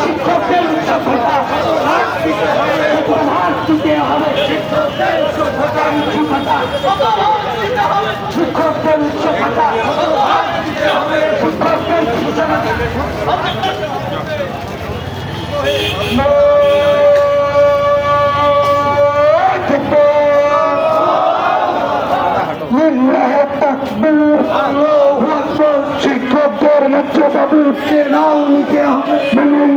শিক্ষকদের উচ্চতা দিতে হবে, শিক্ষকদের উচ্চতা, শিক্ষকদের উচ্চতা, শিক্ষকদের শিক্ষকদের ন্যায্য দাবি নাও নিতে হবে,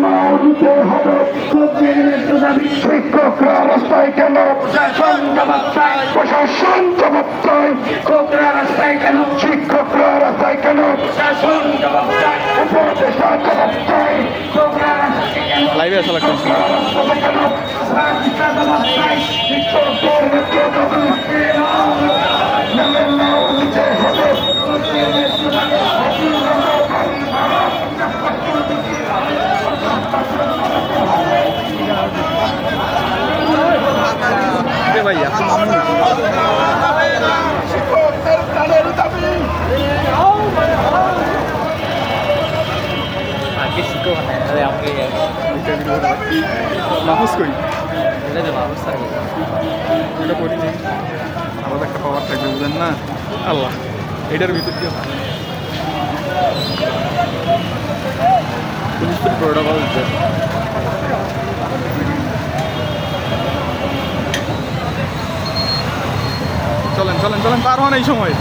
নাও দিতে হবে। শিক্ষকদের ন্যায্য দাবি, শিক্ষকরা রাস্তায় কেন, প্রশাসন জবাব চায়, প্রশাসন জবাব চায়। শিক্ষকরা রাস্তায় কেন, শিক্ষকরা রাস্তায় কেন, প্রশাসন জবাব চায়, উপদেষ্টা জবাব চায়। শিক্ষকরা রাস্তায় কেন, লাইভে আসলে কেন জবাব চায়। শিক্ষকদের ন্যায্য দাবি নাও নিতে হবে। ভাইয়া আগে শিক্ষক আমাকে মাহফুজ করি অবস্থা এটা করিনি, আলাদা একটা পাওয়ার থাকবে বুঝলেন না। আল্লাহ এটার ভিতর দিয়ে প্রোটোকল চলেন চলেন চলেন, পার হন এই সময়।